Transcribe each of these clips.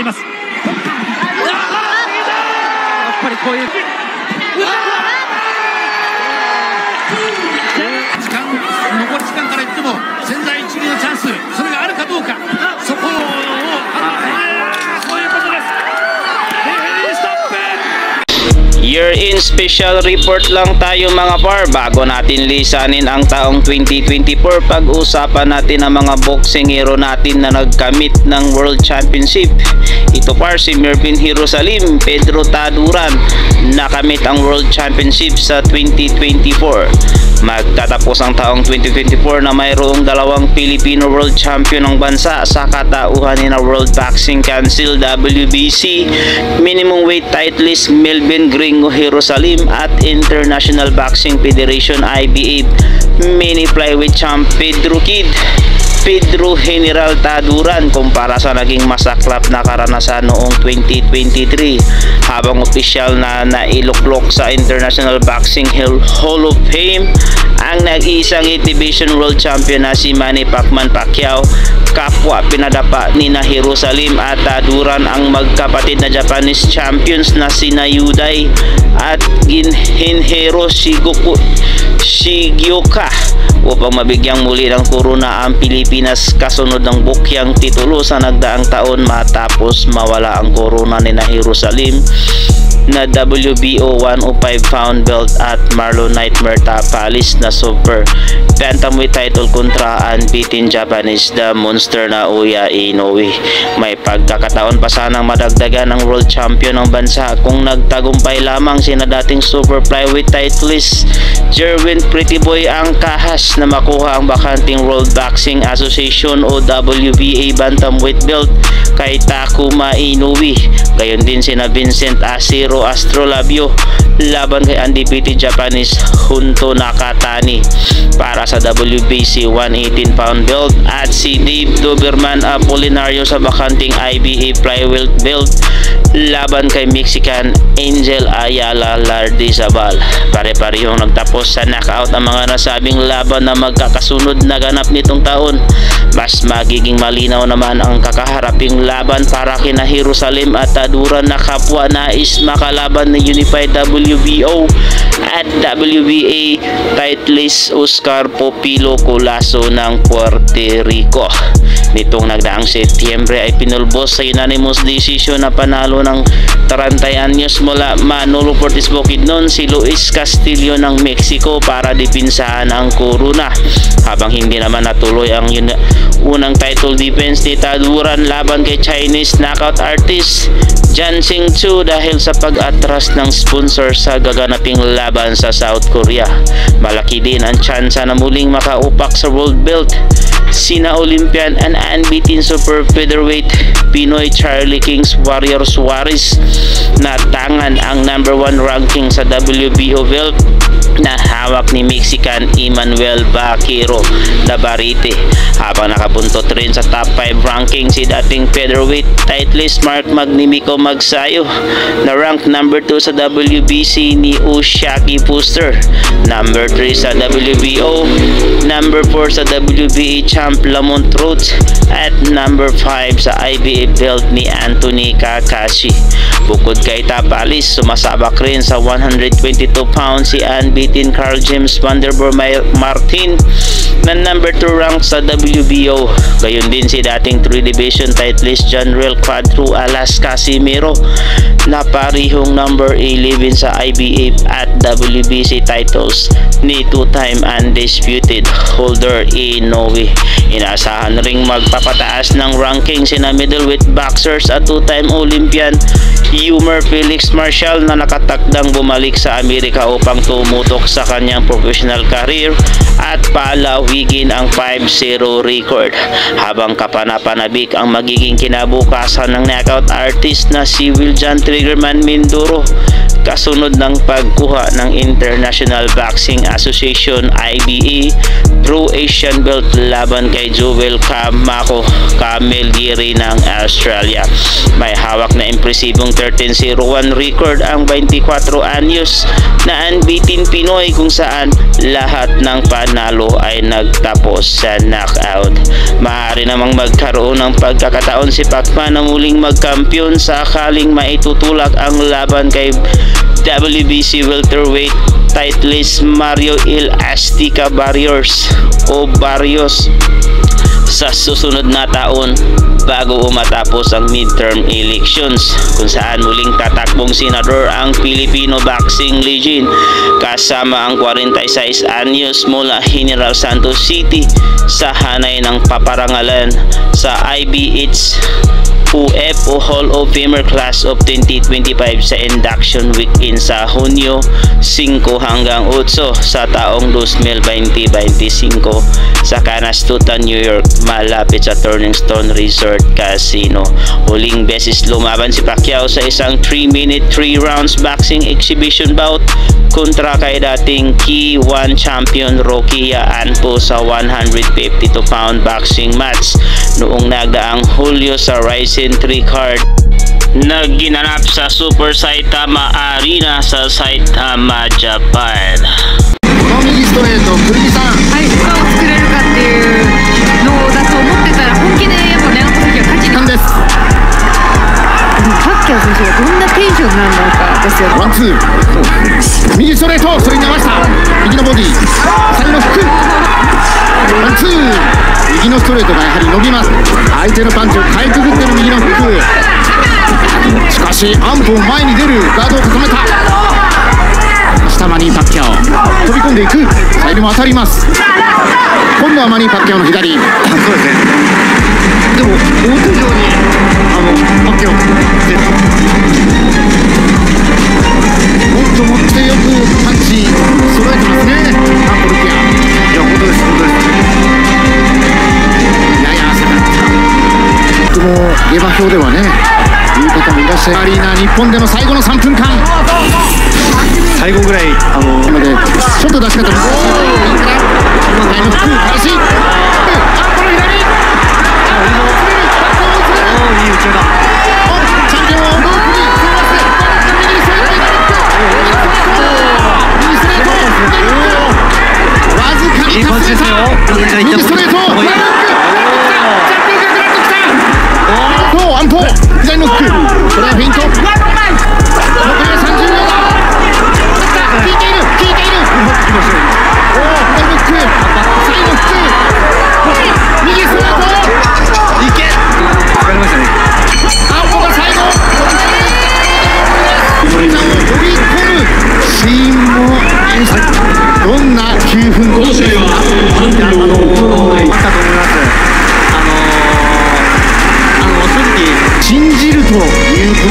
ります。やっぱりこういう残り時間から言っても千載一遇のチャンス、それがあるかどうか、そこをそういうことです。レフェリーストップ。Year-in special report lang tayo mga par bago natin lisanin ang taong 2024. Pag-usapan natin ang mga boxing hero natin na nagkamit ng World Championship. Ito par si Mervin Jerusalem, Pedro Taduran nakamit ang World Championship sa 2024. Magtatapos ang taong 2024 na mayroong dalawang Filipino World Champion ng bansa sa katauhan ni na World Boxing Council WBC minimum weight titleist Melvin Gringo Jerusalem at International Boxing Federation IBF mini flyweight champ Pedro General Taduran kumpara sa naging masaklap na karanasan noong 2023 habang opisyal na nailuklok sa International Boxing Hall of Fame ang nag-iisang 8 division world champion na si Manny Pacquiao. Kapwa pinadapa ni na Jerusalem at Taduran ang magkapatid na Japanese champions na sina Yudai at Ginhero Shigioka upang mabigyang muli ng korona ang Pilipinas kasunod ng bukyang titulo sa nagdaang taon matapos mawala ang korona ni na Jerusalem na WBO 105 pound belt at Marlon Nightmare Tapalis na super bantamweight title kontra unbeaten Japanese the monster na Uya Inoue. May pagkakataon pa sanang madagdagan ng world champion ng bansa kung nagtagumpay lamang sina dating super flyweight titleist Jerwin Pretty Boy Angkahas na makuha ang bakanting World Boxing Association o WBA bantamweight belt kay Takuma Inoue. Gayon din sina Vincent Astrolabio laban kay undefeated Japanese Junto Nakatani para sa WBC 118 pound belt at si Dave Doberman Apolinario sa bakanting IBA flyweight belt laban kay Mexican Angel Ayala Lardizabal. Pare-parehong nagtapos sa knockout ang mga nasabing laban na magkakasunod na ganap nitong taon. Mas magiging malinaw naman ang kakaharaping laban para kina Jerusalem at Taduran na kapwa nais makalaban ng Unified WBO at WBA titleist Oscar Popilo Colazo ng Puerto Rico. Nitong nagdaang Setyembre ay pinulbos sa unanimous decision na panalo ng 30 anyos mula Manolo Portis Bukidnon si Luis Castillo ng Mexico para dipinsahan ang korona, habang hindi naman natuloy ang unang title defense ni Taduran laban kay Chinese knockout artist Jan Sing Chu dahil sa pag-atras ng sponsor sa gaganaping laban sa South Korea. Malaki din ang tsansa na muling makaupak sa world belt sina Olympian and unbeaten super featherweight Pinoy Charlie Kings Warrior Suarez na tangan ang #1 ranking sa WBO belt na hawak ni Mexican Emmanuel Vaquero Navarrete, habang nakapuntot rin sa top 5 ranking si dating featherweight titleist Mark Magnimico Magsayo na rank #2 sa WBC ni Ushaki Puster, #3 sa WBO, #4 sa WBA champ Lamont Rhodes at #5 sa IBF belt ni Anthony Kakashi. Bukod kay Tapalis, sumasabak rin sa 122 pounds si unbeaten Carl James Vanderboer Martin na #2 rank sa WBO. Gayon din si dating 3 division titleist John Real Quadro Alas Casimiro na parihong number 11 sa IBF at WBC titles ni two-time undisputed holder Inoue. Inaasahan ring magpapataas ng ranking sina middleweight boxers at two-time Olympian Yumer Felix Marshall na nakatakdang bumalik sa Amerika upang tumutok sa kanyang professional career at palawigin ang 5-0 record, habang kapanapanabik ang magiging kinabukasan ng knockout artist na si Wiljan Triggerman Mindoro kasunod ng pagkuha ng International Boxing Association IBA Pro Asian Belt laban kay Joel Camilleri ng Australia. May hawak na impresibong 13-0-1 record ang 24 anyos na unbeaten Pinoy kung saan lahat ng panalo ay nagtapos sa knockout. Maaari namang magkaroon ng pagkakataon si Pacman na muling magkampiyon sakaling maitutulak ang laban kay WBC welterweight titleist Mario El Azteca Barrios sa susunod na taon bago matapos ang midterm elections, kung saan muling tatakbong senador ang Filipino boxing legend kasama ang 46 anyos mula General Santos City sa hanay ng paparangalan sa IBH UFO Hall of Famer Class of 2025 sa induction weekend sa Hunyo 5 hanggang 8 sa taong 2025 sa Canastutan, New York, malapit sa Turning Stone Resort Casino. Huling beses lumaban si Pacquiao sa isang 3-minute 3 rounds boxing exhibition bout kontra kay dating Key 1 champion Rocky Anpo sa 152-pound boxing match noong nagdaang Hulyo sa Ryzen 3 card na ginanap sa Super Saitama Arena sa Saitama, Japan. 右ストレート、くるみさん。はい、他を作れるかっていうのだと思ってたら本気でやっぱ長野関は勝ちにです。パッキャオ選手がどんなテンションなんだかですよ。ワンツー。右ストレート、それに合わせた。右のボディ、左のフック。ワンツー。右のストレートがやはり伸びます。相手のパンチをかいくぐってる右のフック。しかしアンポン前に出る、ガードを固めた。下マニー・パッキャオ飛び込んでいく、サイドも当たります。今度はマニー・パッキャオの左。そうですね。でも大手上にパッキャオもっともってよくパンチ揃えてますね、アンポルキア。いや本当です、本当です。やや汗だった。とても下馬評ではねいう方もいらっしゃるアリーナ日本での最後の3分間、最後ぐらいなのでちょっと出し方難しいというから前の服開始、アンポの左、いい打ちだ。チャンピオンをロープにすみません、右ストレート、右ストレート、わずかに達成した右ストレート、チャンピオンが食らってきた。アンポ左のフック、これはフェイント。残りは30秒だ。効いている、効いている。左のフック、サイドフック、右ストレート、いけ。わかりましたね。アンポが最後みんなを飛び込むシーンもどんな9分後でしょうか。あったと思います。信じるというこ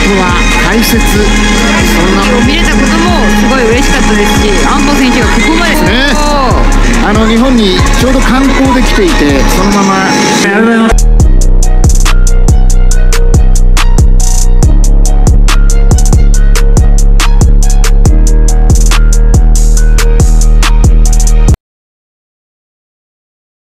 とは大切。そんな見れたこともすごい嬉しかったですし、アンポ選手がここまで日本にちょうど観光で来ていて、そのまま